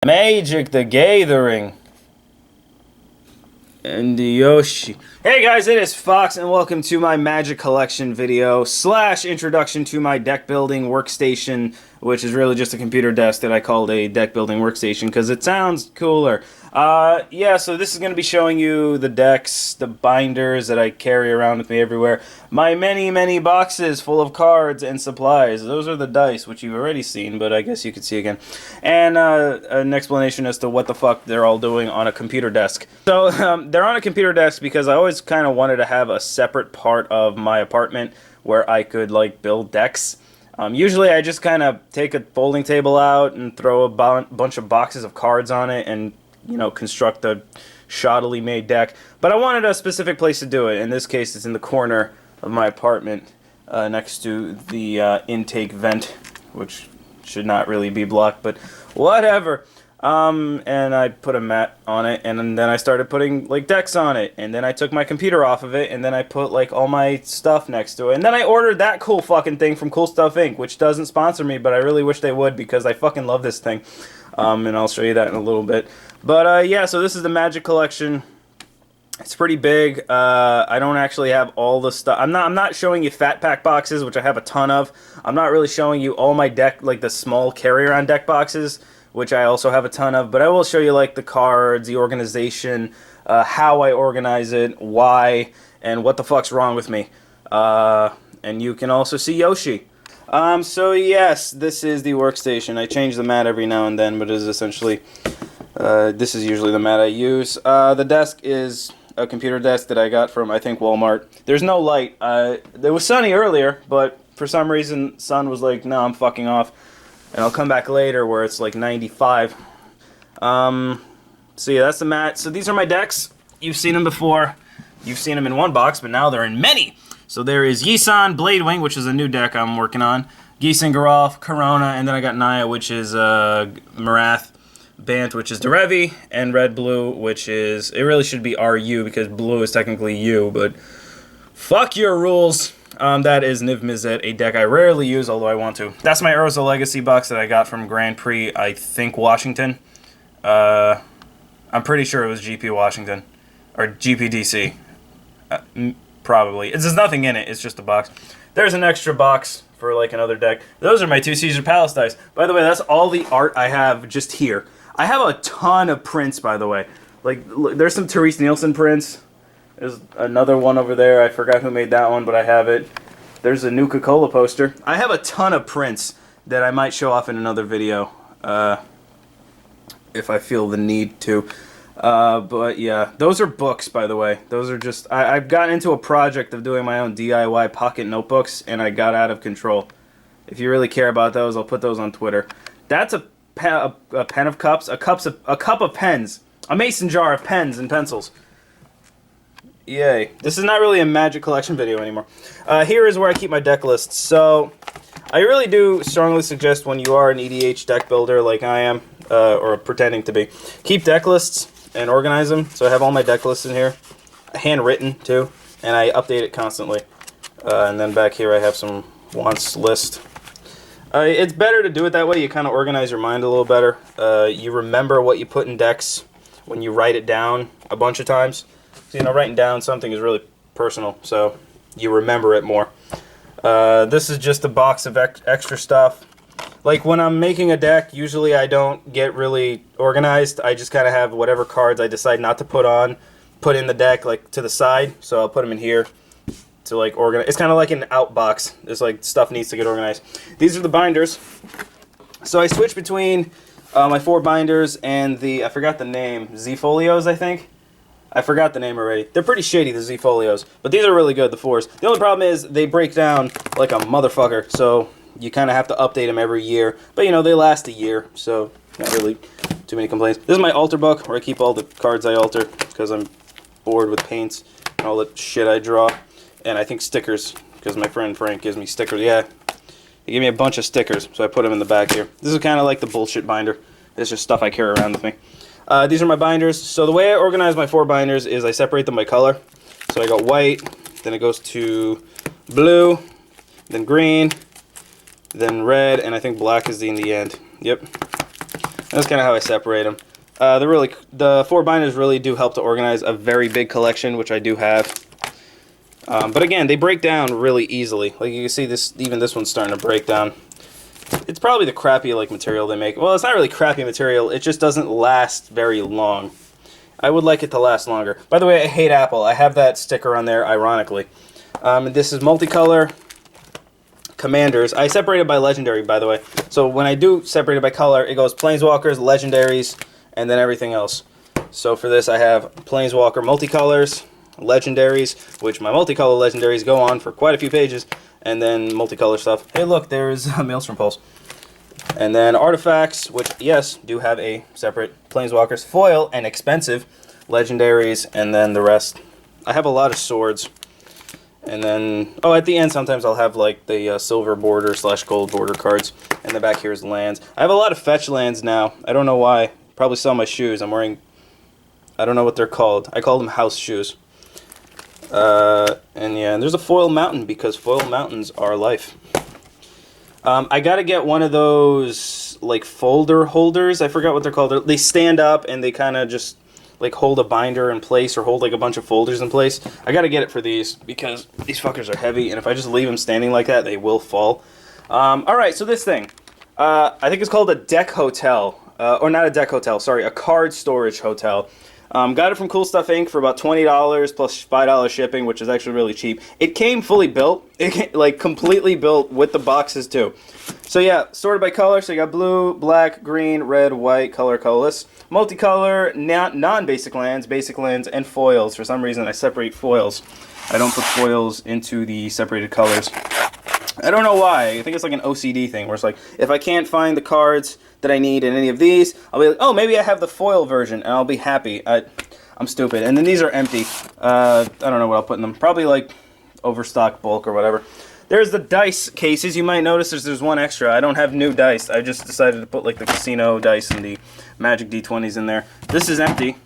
Magic the Gathering. And Yoshi. Hey guys, it is Fox, and welcome to my Magic Collection video / introduction to my deck building workstation, which is really just a computer desk that I called a deck building workstation because it sounds cooler. Yeah, so this is going to be showing you the decks, the binders that I carry around with me everywhere, my many boxes full of cards and supplies. Those are the dice, which you've already seen, but I guess you could see again. And an explanation as to what the fuck they're all doing on a computer desk. So, they're on a computer desk because I always kind of wanted to have a separate part of my apartment where I could, like, build decks. Usually I just kind of take a folding table out and throw a bunch of boxes of cards on it and, you know, construct a shoddily made deck. But I wanted a specific place to do it. In this case, it's in the corner of my apartment next to the intake vent, which should not really be blocked, but whatever. And I put a mat on it, and then I started putting, like, decks on it, and then I took my computer off of it, and then I put, like, all my stuff next to it, and then I ordered that cool fucking thing from Cool Stuff Inc., which doesn't sponsor me, but I really wish they would, because I fucking love this thing, and I'll show you that in a little bit. But, yeah, so this is the Magic Collection. It's pretty big. I don't actually have all the stuff. I'm not showing you fat pack boxes, which I have a ton of. I'm not really showing you all my deck, like the small carry-around deck boxes, which I also have a ton of, but I will show you, like, the cards, the organization, how I organize it, why, and what the fuck's wrong with me. And you can also see Yoshi. So yes, this is the workstation. I change the mat every now and then, but it is essentially, this is usually the mat I use. The desk is a computer desk that I got from, I think, Walmart. There's no light. It was sunny earlier, but for some reason, sun was like, no, I'm fucking off. And I'll come back later where it's like 95. So yeah, that's the mat. So these are my decks. You've seen them before. You've seen them in one box, but now they're in many. So there is Yisan, Bladewing, which is a new deck I'm working on. Gieson, Geralf, Corona, and then I got Naya, which is Marath. Bant, which is Derevi, and Red-Blue, which is... It really should be RU, because blue is technically U, but... Fuck your rules! That is Niv Mizzet, a deck I rarely use, although I want to. That's my Urza Legacy box that I got from Grand Prix, I think, Washington. I'm pretty sure it was GP Washington. Or GPDC. Probably. There's nothing in it, it's just a box. There's an extra box for, like, another deck. Those are my two Caesar Palace dice. By the way, that's all the art I have just here. I have a ton of prints, by the way. Like, look, there's some Therese Nielsen prints. There's another one over there. I forgot who made that one, but I have it. There's a Nuka-Cola poster. I have a ton of prints that I might show off in another video if I feel the need to. But yeah, those are books, by the way. Those are just... I've gotten into a project of doing my own DIY pocket notebooks, and I got out of control. If you really care about those, I'll put those on Twitter. That's a pen of cups. A cup of pens. A mason jar of pens and pencils. Yay. This is not really a Magic Collection video anymore. Here is where I keep my deck lists. So, I really do strongly suggest when you are an EDH deck builder like I am, or pretending to be, keep deck lists and organize them. So I have all my deck lists in here. Handwritten, too. And I update it constantly. And then back here I have some wants list. It's better to do it that way. You kind of organize your mind a little better. You remember what you put in decks when you write it down a bunch of times. You know, writing down something is really personal, so you remember it more. This is just a box of extra stuff. Like, when I'm making a deck, usually I don't get really organized. I just kind of have whatever cards I decide not to put in the deck, like, to the side. So I'll put them in here to, like, organize. It's kind of like an out box. It's like stuff needs to get organized. These are the binders. So I switch between my 4 binders and the, I forgot the name, Z-Folios, I think. I forgot the name already. They're pretty shady, the Z-Folios. But these are really good, the 4s. The only problem is they break down like a motherfucker. So you kind of have to update them every year. But, you know, they last a year. So not really too many complaints. This is my altar book where I keep all the cards I alter. Because I'm bored with paints and all the shit I draw. And I think stickers. Because my friend Frank gives me stickers. Yeah. He gave me a bunch of stickers. So I put them in the back here. This is kind of like the bullshit binder. It's just stuff I carry around with me. These are my binders. So the way I organize my 4 binders is I separate them by color. So I got white, then it goes to blue, then green, then red, and I think black is in the end. Yep. That's kind of how I separate them. The 4 binders really do help to organize a very big collection, which I do have. But again, they break down really easily. Like you can see, even this one's starting to break down. It's probably the crappy material they make. Well, it's not really crappy material. It just doesn't last very long. I would like it to last longer. By the way, I hate Apple. I have that sticker on there, ironically. This is multicolor commanders. I separated by legendary, by the way. So when I do separate it by color, it goes planeswalkers, legendaries, and then everything else. So for this, I have planeswalker multicolors, legendaries, which my multicolor legendaries go on for quite a few pages, and then multicolor stuff. Hey, look, there's Maelstrom Pulse. And then artifacts, which, yes, do have a separate planeswalkers, foil, and expensive legendaries, and then the rest. I have a lot of swords. And then, oh, at the end, sometimes I'll have, like, the silver border / gold border cards. And the back here is lands. I have a lot of fetch lands now. I don't know why. Probably saw my shoes. I'm wearing, I don't know what they're called. I call them house shoes. And yeah, and there's a foil mountain because foil mountains are life. I gotta get one of those like folder holders. I forgot what they're called. They stand up and they kind of just like hold a binder in place or hold like a bunch of folders in place. I gotta get it for these because these fuckers are heavy, and if I just leave them standing like that, they will fall. Alright, so this thing. I think it's called a deck hotel. Or not a deck hotel, sorry, a card storage hotel. Got it from Cool Stuff Inc. for about $20 plus $5 shipping, which is actually really cheap. It came fully built. It came, like, completely built with the boxes, too. So, yeah, sorted by color. So, you got blue, black, green, red, white, colorless. Multicolor, non-basic lands, basic lands, and foils. For some reason, I separate foils. I don't put foils into the separated colors. I don't know why. I think it's like an OCD thing where it's like, if I can't find the cards that I need in any of these, I'll be like, oh, maybe I have the foil version, and I'll be happy. I'm stupid. And then these are empty. I don't know what I'll put in them. Probably like overstock bulk or whatever. There's the dice cases. You might notice there's one extra. I don't have new dice. I just decided to put like the casino dice and the Magic D20s in there. This is empty.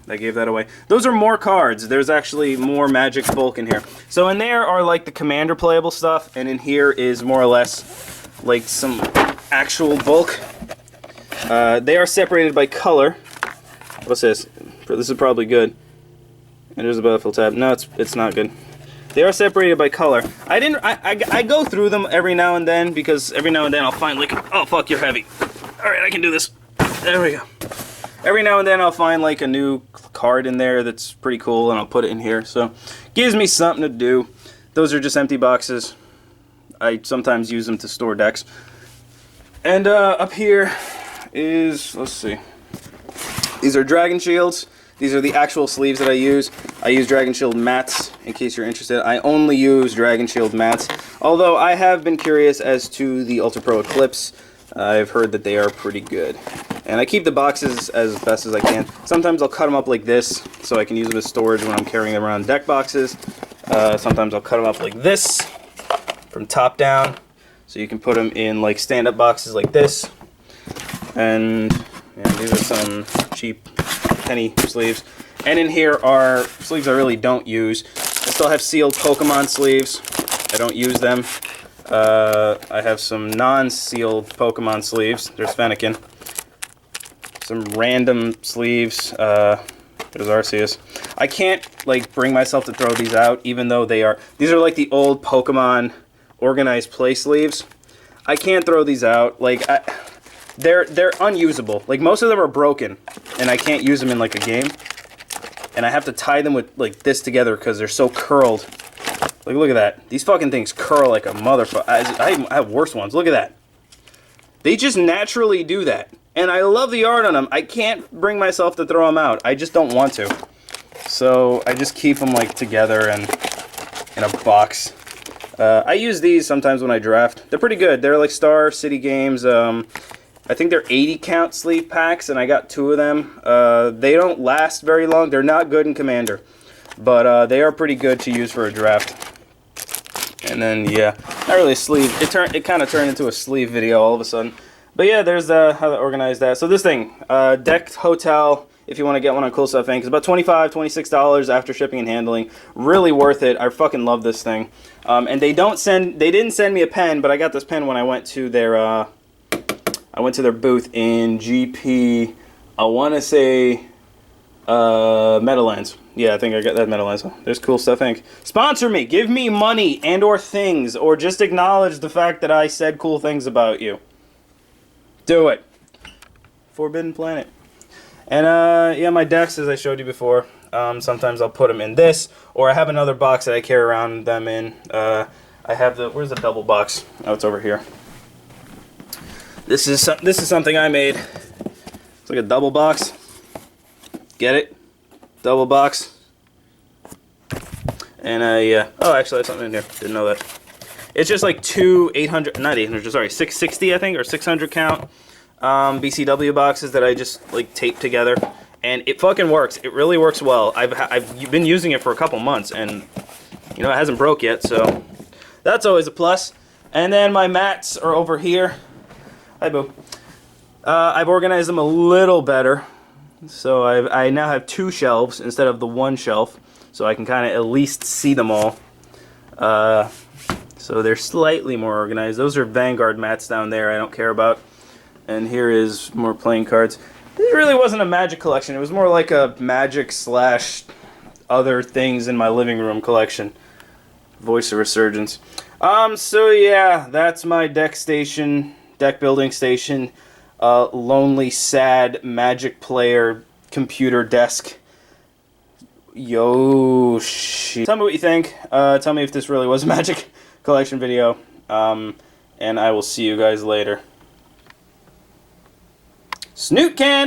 I gave that away. Those are more cards. There's actually more Magic bulk in here. So in there are like the Commander playable stuff, and in here is more or less like some actual bulk. They are separated by color. What's this? This is probably good. And there's a Battlefield tab. No, it's not good. They are separated by color. I go through them every now and then because every now and then I'll find like, oh fuck, you're heavy. All right, I can do this. There we go. Every now and then I'll find like a new card in there that's pretty cool, and I'll put it in here. So gives me something to do. Those are just empty boxes. I sometimes use them to store decks. And up here is, let's see. These are Dragon Shields. These are the actual sleeves that I use. I use Dragon Shield mats, in case you're interested. I only use Dragon Shield mats, although I have been curious as to the Ultra Pro Eclipse. I've heard that they are pretty good. And I keep the boxes as best as I can. Sometimes I'll cut them up like this, so I can use them as storage when I'm carrying them around deck boxes. Sometimes I'll cut them up like this, from top down, so you can put them in like stand-up boxes like this. And yeah, these are some cheap penny sleeves. And in here are sleeves I really don't use. I still have sealed Pokemon sleeves. I don't use them. I have some non-sealed Pokemon sleeves. There's Fennekin. Some random sleeves. There's Arceus. I can't like bring myself to throw these out, even though these are like the old Pokemon organized play sleeves. I can't throw these out. Like they're unusable. Like most of them are broken, and I can't use them in like a game. And I have to tie them with like this together because they're so curled. Like look at that. These fucking things curl like a motherfucker. I have worse ones. Look at that. They just naturally do that. And I love the art on them. I can't bring myself to throw them out. I just don't want to. So I just keep them like together and in a box. I use these sometimes when I draft. They're pretty good. They're like Star City Games. I think they're 80 count sleeve packs, and I got 2 of them. They don't last very long. They're not good in Commander, but they are pretty good to use for a draft. And then yeah, not really a sleeve. It kind of turned into a sleeve video all of a sudden. But yeah, there's how to organize that. So this thing, Deck Hotel, if you want to get one on Cool Stuff Inc., it's about $25, $26 after shipping and handling. Really worth it. I fucking love this thing. And they didn't send me a pen, but I got this pen when I went to their I went to their booth in GP, I want to say Meadowlands. Yeah, I think I got that Meadowlands. There's Cool Stuff Inc. Sponsor me. Give me money and or things, or just acknowledge the fact that I said cool things about you. Do it. Forbidden Planet. And yeah, my decks, as I showed you before, sometimes I'll put them in this, or I have another box that I carry around them in. I have the, where's the double box? Oh, it's over here. This is something I made. It's like a double box. Get it? Double box. And oh, actually I have something in here. Didn't know that. It's just like two 800, not 800, sorry, 660 I think, or 600 count BCW boxes that I just like taped together. And it fucking works. It really works well. I've been using it for a couple months, and you know, it hasn't broke yet, so that's always a plus. And then my mats are over here. Hi, Boo. I've organized them a little better. So I now have 2 shelves instead of the 1 shelf, so I can kind of at least see them all. So they're slightly more organized. Those are Vanguard mats down there I don't care about. And here is more playing cards. This really wasn't a Magic collection. It was more like a Magic / other things in my living room collection. Voice of Resurgence. So yeah, that's my deck building station. Lonely, sad Magic player computer desk. Yoshi. Tell me what you think. Tell me if this really was a Magic collection video. And I will see you guys later. Snoot can!